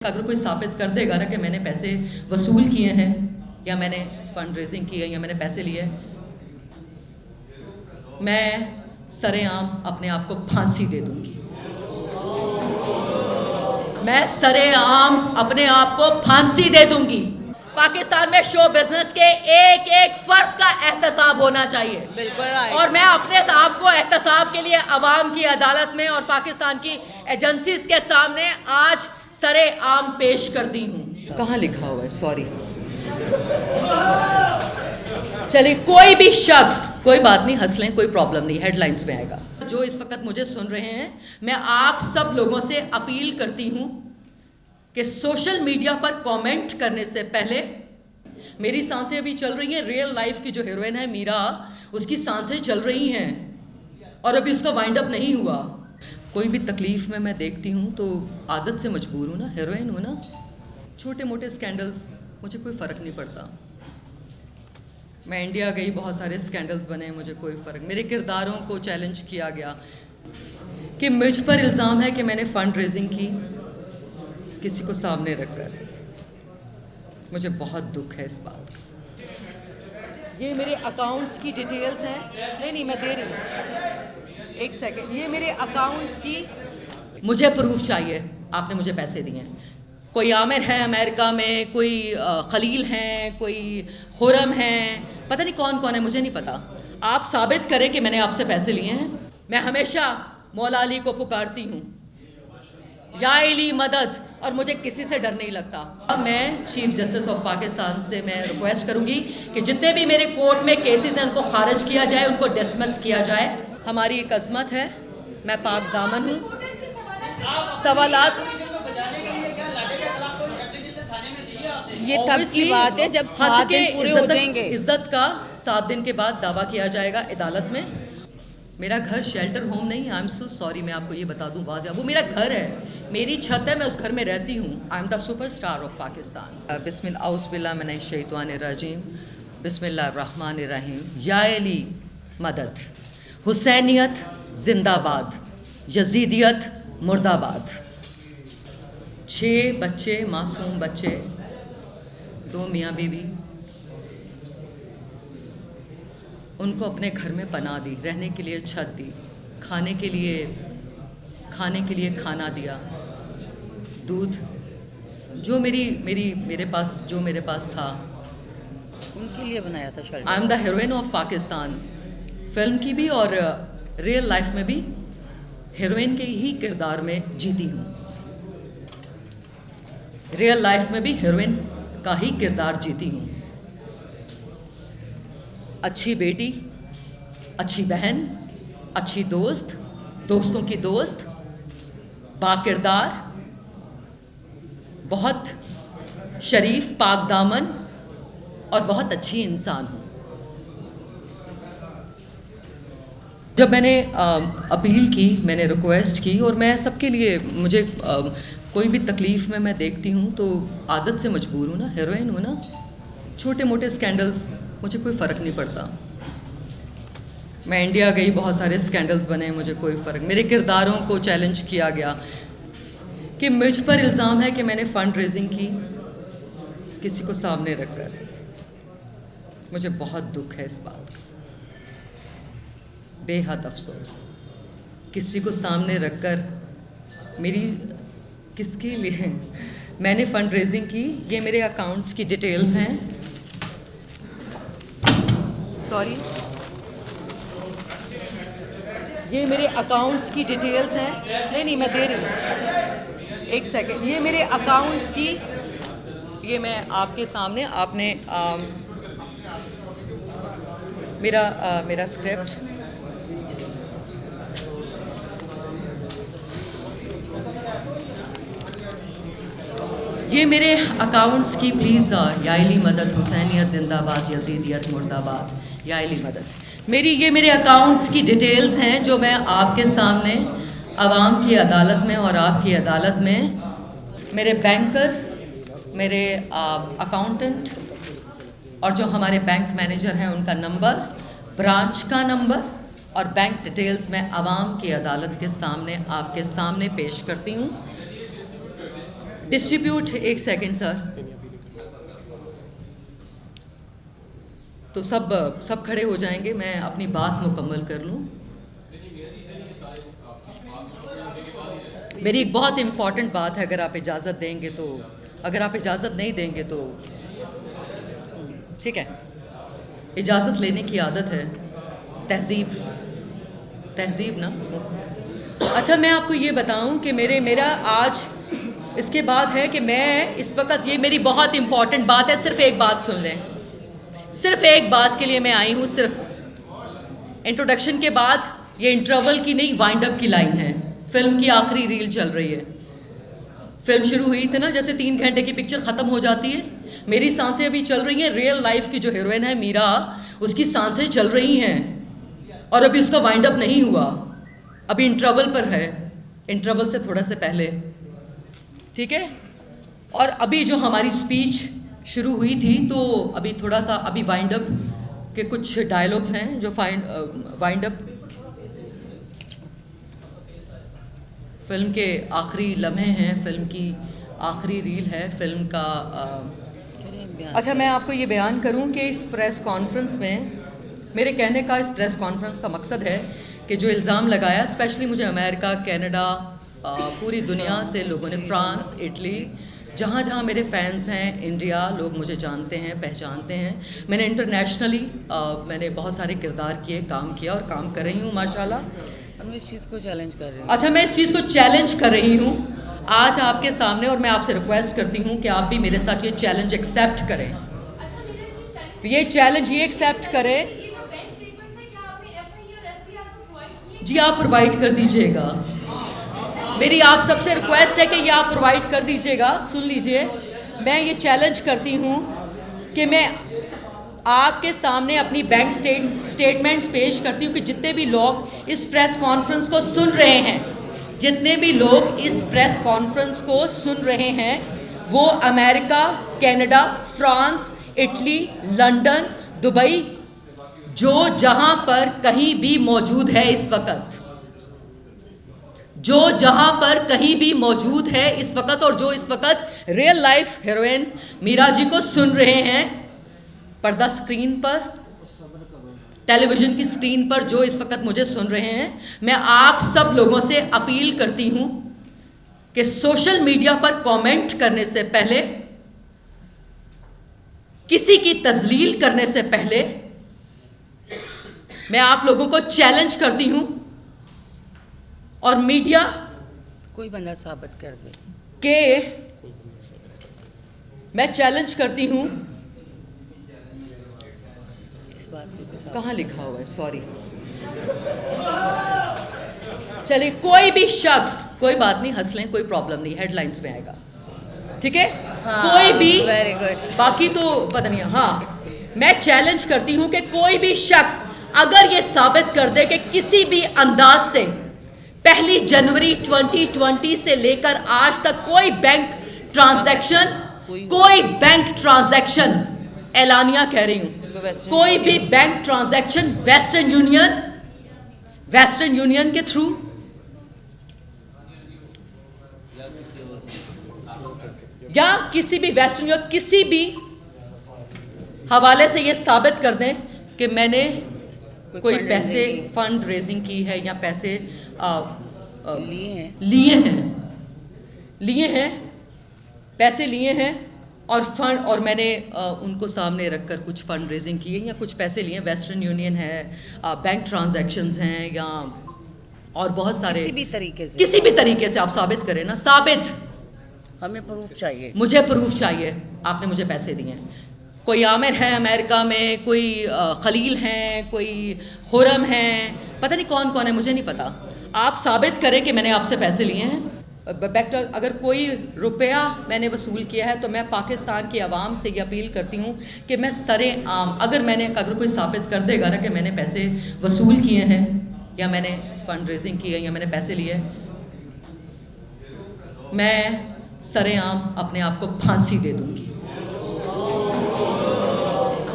अगर कोई साबित कर देगा ना कि मैंने पैसे वसूल किए हैं या मैंने फंड रेजिंग की है या मैंने पैसे लिए, मैं सरेआम अपने आप को फांसी दे दूंगी। मैं सरेआम अपने आप को फांसी दे दूंगी। पाकिस्तान में शो बिजनेस के एक एक फर्द का एहतसाब होना चाहिए। बिल्कुल। और मैं अपने आप को एहतसाब के लिए अवाम की अदालत में और पाकिस्तान की एजेंसीज के सामने आज सरे आम पेश करती हूँ। कहाँ लिखा हुआ है? सॉरी, चलिए कोई भी शख्स, कोई बात नहीं, हंस लें, कोई प्रॉब्लम नहीं, हेडलाइंस में आएगा। जो इस वक्त मुझे सुन रहे हैं, मैं आप सब लोगों से अपील करती हूँ कि सोशल मीडिया पर कमेंट करने से पहले, मेरी सांसें अभी चल रही हैं, रियल लाइफ की जो हीरोइन है मीरा, उसकी सांसें चल रही हैं और अभी उसका वाइंड अप नहीं हुआ। कोई भी तकलीफ में मैं देखती हूँ तो आदत से मजबूर हूँ ना, हीरोइन हूँ ना। छोटे मोटे स्कैंडल्स, मुझे कोई फ़र्क नहीं पड़ता। मैं इंडिया गई, बहुत सारे स्कैंडल्स बने, मुझे कोई फ़र्क। मेरे किरदारों को चैलेंज किया गया कि मुझ पर इल्ज़ाम है कि मैंने फ़ंड रेजिंग की किसी को सामने रखकर। मुझे बहुत दुख है इस बात का। ये मेरे अकाउंट्स की डिटेल्स हैं। नहीं, मैं दे रही हूँ, एक सेकंड। ये मेरे अकाउंट्स की, मुझे प्रूफ चाहिए आपने मुझे पैसे दिए हैं। कोई आमिर है अमेरिका में, कोई खलील हैं, कोई खुरम हैं, पता नहीं कौन कौन है, मुझे नहीं पता। आप साबित करें कि मैंने आपसे पैसे लिए हैं। मैं हमेशा मौला अली को पुकारती हूँ, या अली मदद, और मुझे किसी से डर नहीं लगता। मैं चीफ जस्टिस ऑफ पाकिस्तान से मैं रिक्वेस्ट करूँगी कि जितने भी मेरे कोर्ट में केसेस हैं उनको खारिज किया जाए, उनको डिसमिस किया जाए। हमारी एक अज़मत है, मैं पाक दामन हूँ। सवालात ये तब की बात है जब 7 दिन पूरे हो जाएंगे। इज्जत का 7 दिन के बाद दावा किया जाएगा अदालत में। मेरा घर शेल्टर होम नहीं है, आई एम सो सॉरी, मैं आपको ये बता दूं वाज़ेह, वो मेरा घर है, मेरी छत है, मैं उस घर में रहती हूँ। I am the superstar of Pakistan. बिस्मिल्लाह औज़ुबिल्लाह मिनश शैतानिर रजीम, बिस्मिल्लाहिर रहमानिर रहीम। या अली मदद, हुसैनियत जिंदाबाद, यजीदियत मुर्दाबाद। 6 बच्चे, मासूम बच्चे, 2 मियाँ बीवी, उनको अपने घर में पनाह दी, रहने के लिए छत दी, खाने के लिए खाना दिया, दूध, जो मेरे पास था, उनके लिए बनाया था shelter. I am the heroine of Pakistan. Film की भी और रियल लाइफ में भी हीरोइन के ही किरदार में जीती हूँ। रियल लाइफ में भी हीरोइन का ही किरदार जीती हूँ। अच्छी बेटी, अच्छी बहन, अच्छी दोस्त, दोस्तों की दोस्त, बाकिरदार, बहुत शरीफ, पाक दामन और बहुत अच्छी इंसान हूँ। जब मैंने अपील की, मैंने रिक्वेस्ट की, और मैं सबके लिए, मुझे कोई भी तकलीफ़ में मैं देखती हूँ तो आदत से मजबूर हूँ ना, हीरोइन हूँ ना। छोटे मोटे स्कैंडल्स, मुझे कोई फ़र्क नहीं पड़ता। मैं इंडिया गई, बहुत सारे स्कैंडल्स बने, मुझे कोई फ़र्क। मेरे किरदारों को चैलेंज किया गया कि मुझ पर इल्ज़ाम है कि मैंने फ़ंड रेजिंग की किसी को सामने रखकर। मुझे बहुत दुख है इस बात का, बेहद अफसोस। किसी को सामने रखकर मेरी, किसके लिए मैंने फ़ंड रेजिंग की? ये मेरे अकाउंट्स की डिटेल्स हैं। सॉरी, ये मेरे अकाउंट्स की डिटेल्स हैं। नहीं, मैं दे रही हूँ, एक सेकंड। ये मेरे अकाउंट्स की, ये मैं आपके सामने, आपने मेरा स्क्रिप्ट, ये मेरे अकाउंट्स की, प्लीज़। या अली मदद, हुसैनियत जिंदाबाद, यजीदियत मुर्दाबाद, या अली मदद। ये मेरे अकाउंट्स की डिटेल्स हैं जो मैं आपके सामने अवाम की अदालत में और आपकी अदालत में, मेरे बैंकर, मेरे अकाउंटेंट और जो हमारे बैंक मैनेजर हैं उनका नंबर, ब्रांच का नंबर और बैंक डिटेल्स मैं अवाम की अदालत के सामने, आपके सामने पेश करती हूँ। डिस्ट्रीब्यूट, एक सेकंड सर। तो सब खड़े हो जाएंगे, मैं अपनी बात मुकम्मल कर लूं। मेरी एक बहुत इम्पॉर्टेंट बात है, अगर आप इजाज़त देंगे तो। अगर आप इजाज़त नहीं देंगे तो ठीक है। इजाज़त लेने की आदत है, तहज़ीब ना। अच्छा, मैं आपको ये बताऊं कि मेरा आज इसके बाद है कि मैं इस वक्त, ये मेरी बहुत इम्पॉर्टेंट बात है, सिर्फ एक बात सुन लें। सिर्फ एक बात के लिए मैं आई हूँ, सिर्फ इंट्रोडक्शन के बाद। ये इंटरवल की नहीं, वाइंड अप की लाइन है। फिल्म की आखिरी रील चल रही है। फिल्म शुरू हुई थी ना, जैसे 3 घंटे की पिक्चर ख़त्म हो जाती है, मेरी सांसें अभी चल रही हैं। रियल लाइफ की जो हीरोइन है मीरा, उसकी सांसें चल रही हैं और अभी उसका वाइंड अप नहीं हुआ, अभी इंटरवल पर है, इंटरवल से थोड़ा से पहले, ठीक है। और अभी जो हमारी स्पीच शुरू हुई थी, तो अभी थोड़ा सा अभी वाइंड अप के कुछ डायलॉग्स हैं जो वाइंड अप फिल्म के आखिरी लम्हे हैं, फिल्म की आखिरी रील है फिल्म का। अच्छा, मैं आपको ये बयान करूं कि इस प्रेस कॉन्फ्रेंस में, मेरे कहने का इस प्रेस कॉन्फ्रेंस का मकसद है कि जो इल्ज़ाम लगाया, स्पेशली मुझे अमेरिका, कनाडा, पूरी दुनिया से लोगों ने, फ्रांस, इटली, जहाँ जहाँ मेरे फैंस हैं, इंडिया, लोग मुझे जानते हैं, पहचानते हैं। मैंने इंटरनेशनली मैंने बहुत सारे किरदार किए, काम किया और काम कर रही हूँ माशाल्लाह। हम इस चीज़ को चैलेंज कर रहे हैं। अच्छा, मैं इस चीज़ को चैलेंज कर रही हूँ आज आपके सामने, और मैं आपसे रिक्वेस्ट करती हूँ कि आप भी मेरे साथ ये चैलेंज एक्सेप्ट करें। ये चैलेंज ये एक्सेप्ट करें। जी, आप प्रोवाइड कर दीजिएगा। मेरी आप सबसे रिक्वेस्ट है कि ये आप प्रोवाइड कर दीजिएगा। सुन लीजिए, मैं ये चैलेंज करती हूँ कि मैं आपके सामने अपनी बैंक स्टेटमेंट्स पेश करती हूँ कि जितने भी लोग इस प्रेस कॉन्फ्रेंस को सुन रहे हैं, जितने भी लोग इस प्रेस कॉन्फ्रेंस को सुन रहे हैं, वो America, Canada, France, Italy, London, Dubai, जो जहाँ पर कहीं भी मौजूद है इस वक्त, जो जहाँ पर कहीं भी मौजूद है इस वक्त, और जो इस वक्त real life heroine Meera ji को सुन रहे हैं पर्दा स्क्रीन पर, टेलीविज़न की स्क्रीन पर, जो इस वक्त मुझे सुन रहे हैं, मैं आप सब लोगों से अपील करती हूं कि सोशल मीडिया पर कमेंट करने से पहले, किसी की तजलील करने से पहले, मैं आप लोगों को चैलेंज करती हूं, और मीडिया कोई बंदा साबित कर दे कि मैं चैलेंज करती हूं। कहाँ लिखा हुआ है, सॉरी, चलिए, कोई भी शख्स, कोई बात नहीं, हंस लें, कोई प्रॉब्लम नहीं, हेडलाइंस में आएगा, ठीक है। हाँ, कोई भी, वेरी गुड, बाकी तो पता नहीं। हाँ, मैं चैलेंज करती हूं कि कोई भी शख्स अगर ये साबित कर दे कि किसी भी अंदाज से 1 जनवरी 2020 से लेकर आज तक कोई बैंक ट्रांजैक्शन, एलानिया कह रही हूं, कोई भी बैंक ट्रांजैक्शन वेस्टर्न यूनियन के थ्रू या किसी भी वेस्टर्न यूनियन, किसी भी हवाले से ये साबित कर दें कि मैंने कोई पैसे फंड रेजिंग की है या पैसे लिए हैं, पैसे लिए हैं और मैंने उनको सामने रखकर कुछ फंड रेजिंग की है या कुछ पैसे लिए, वेस्टर्न यूनियन है, बैंक ट्रांजैक्शंस हैं, या और बहुत सारे, किसी भी तरीके से आप साबित करें ना, साबित, हमें प्रूफ चाहिए, मुझे प्रूफ चाहिए, आपने मुझे पैसे दिए हैं। कोई आमिर है अमेरिका में, कोई खलील हैं, कोई खुरम हैं, पता नहीं कौन कौन है, मुझे नहीं पता। आप साबित करें कि मैंने आपसे पैसे लिए हैं। अगर कोई रुपया मैंने वसूल किया है, तो मैं पाकिस्तान की आवाम से ये अपील करती हूँ कि मैं सरेआम, अगर कोई साबित कर देगा ना कि मैंने पैसे वसूल किए हैं या मैंने फंड रेजिंग की है या मैंने पैसे लिए, मैं सरेआम अपने आप को फांसी दे दूंगी।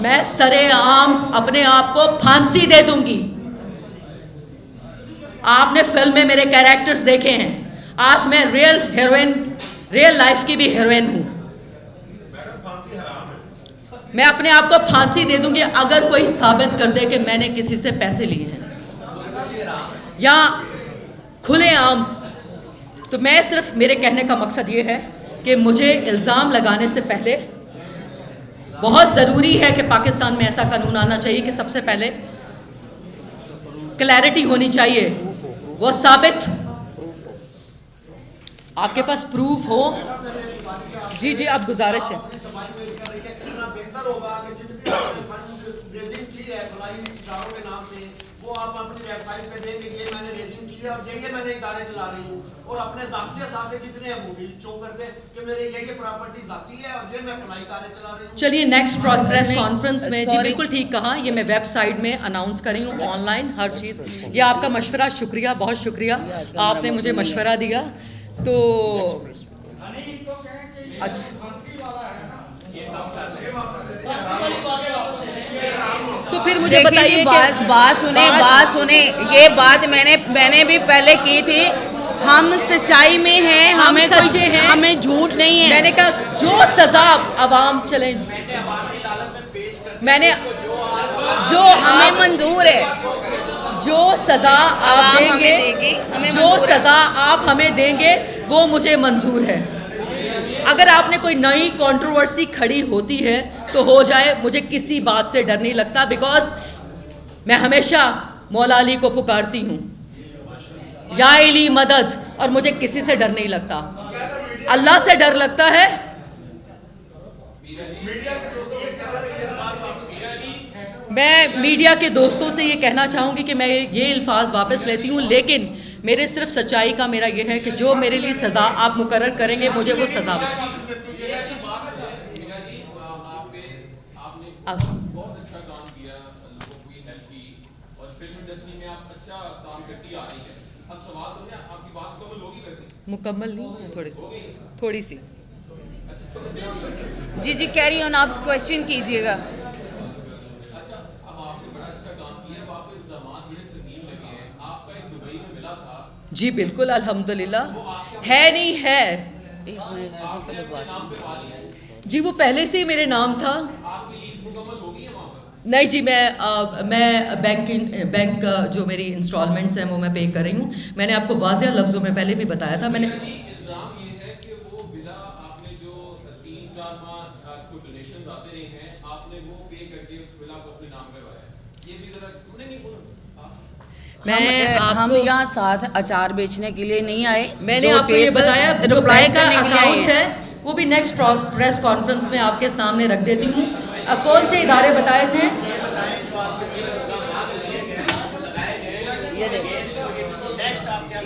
मैं सरेआम अपने आप को फांसी दे दूंगी। आपने फिल्म में मेरे कैरेक्टर्स देखे हैं, आज मैं रियल रियल लाइफ की भी हीरोइन हूं। मैं अपने आप को फांसी दे दूंगी अगर कोई साबित कर दे कि मैंने किसी से पैसे लिए हैं या खुलेआम। तो मैं सिर्फ, मेरे कहने का मकसद ये है कि मुझे इल्ज़ाम लगाने से पहले बहुत ज़रूरी है कि पाकिस्तान में ऐसा कानून आना चाहिए कि सबसे पहले क्लैरिटी होनी चाहिए, वो साबित, आपके पास प्रूफ हो। जी जी, अब गुजारिश है। बेहतर होगा कि जितनी आपने फंड रेजिंग की है भलाई इदारों के नाम से, वो आप अपनी वेबसाइट पे दें कि ये मैंने रेजिंग की है और ये मैंने इदारे चला रही हूँ, और अपने ज़ाती असासे जितने हैं वो भी शो कर दें कि मेरे ये प्रॉपर्टी ज़ाती है और ये मैं भलाई इदारे चला रही हूँ। चलिए नेक्स्ट प्रेस कॉन्फ्रेंस में, जी बिल्कुल ठीक कहा, ये मैं वेबसाइट में अनाउंस कर रही हूँ, ऑनलाइन हर चीज़। ये आपका मशवरा, शुक्रिया, बहुत शुक्रिया, आपने मुझे मशवरा दिया। तो अच्छा, तो फिर मुझे बताइए, बात सुने, ये बात मैंने भी पहले की थी। हम सच्चाई में हैं, हमें सच्चे हैं, हमें झूठ नहीं है। मैंने कहा जो सजा आवाम चले, मैंने जो हमें मंजूर है, जो सजा आप देंगे, जो सजा आप हमें देंगे वो मुझे मंजूर है। अगर आपने कोई नई कंट्रोवर्सी खड़ी होती है तो हो जाए, मुझे किसी बात से डर नहीं लगता, बिकॉज मैं हमेशा मौला अली को पुकारती हूँ, या इली मदद, और मुझे किसी से डर नहीं लगता, अल्लाह से डर लगता है। मैं मीडिया के दोस्तों से ये कहना चाहूँगी कि मैं ये अल्फाज वापस लेती हूँ, लेकिन मेरे सिर्फ सच्चाई का मेरा ये है कि जो मेरे लिए सज़ा आप मुकर्रर करेंगे मुझे वो सज़ा बहुत अच्छा काम किया, लोगों की हेल्प की और फिल्म इंडस्ट्री में आप अच्छा काम करती आ रही है। अब सवाल सुनिए, आपकी बात मुकम्मल होगी वैसे? मुकम्मल नहीं, थोड़ी सी। जी जी, कैरी ऑन, आप क्वेश्चन कीजिएगा। अच्छा, अब आपने बड़ा अच्छा काम किया, अब आपके इल्ज़ामात बड़े संगीन लगे हैं। आपका एक दुबई में मिला था। जी बिल्कुल, अल्हम्दुलिल्लाह है, नहीं है जी, वो पहले से ही मेरे नाम था। नहीं जी, मैं बैंक जो मेरी इंस्टॉलमेंट्स हैं वो मैं पे कर रही हूँ। मैंने आपको वाज़ेह लफ्ज़ों में पहले भी बताया था। मैंने इल्ज़ाम ये है कि वो बिला आपने जो 3-4 माह आपको डोनेशंस आते रहे हैं, आपने वो पे करके उस बिला को अपने नाम करवाया। ये भी जरा सुने नहीं हम यहाँ साथ अचार बेचने के लिए नहीं आए। मैंने आपको ये बताया, जो बैंक का अकाउंट है वो भी नेक्स्ट प्रेस कॉन्फ्रेंस में आपके सामने रख देती हूँ। अब कौन से इदारे बताए थे?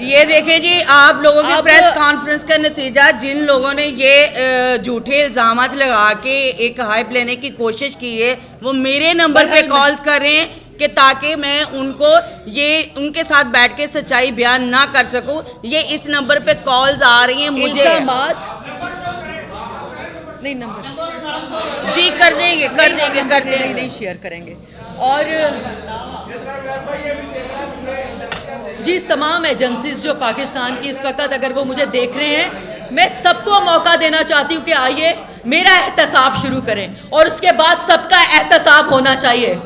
ये देखें जी, आप लोगों की प्रेस कॉन्फ्रेंस का नतीजा, जिन लोगों ने ये झूठे इल्जामात लगा के एक हाइप लेने की कोशिश की है, वो मेरे नंबर पे कॉल्स कर रहे हैं कि ताकि मैं उनको उनके साथ बैठ के सच्चाई बयान ना कर सकूं। ये इस नंबर पे कॉल्स आ रही हैं मुझे। नहीं, नंबर जी कर देंगे नहीं शेयर करेंगे। और जी, इस तमाम एजेंसीज जो पाकिस्तान की इस वक्त अगर वो मुझे देख रहे हैं, मैं सबको मौका देना चाहती हूँ कि आइए मेरा एहतसाब शुरू करें, और उसके बाद सबका एहतसाब होना चाहिए।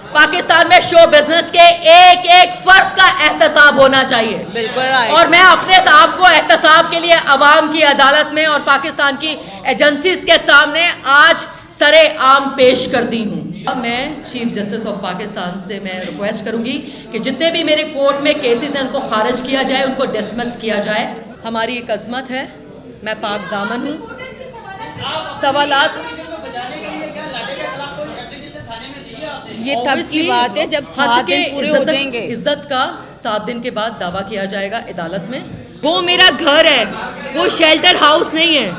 पाकिस्तान में शो बिजनेस के एक एक फर्द का एहतसाब होना चाहिए। बिल्कुल। और मैं अपने आप को एहतसाब के लिए अवाम की अदालत में और पाकिस्तान की एजेंसीज के सामने आज सरे आम पेश कर दी हूँ। मैं चीफ जस्टिस ऑफ पाकिस्तान से मैं रिक्वेस्ट करूँगी कि जितने भी मेरे कोर्ट में केसेस हैं उनको खारिज किया जाए, उनको डिसमिस किया जाए। हमारी एक अज़मत है, मैं पाक दामन हूँ। सवालात ये तब की बात है जब 7 दिन पूरे हो जाएंगे। इज्जत का 7 दिन के बाद दावा किया जाएगा अदालत में। वो मेरा घर है, वो शेल्टर हाउस नहीं है।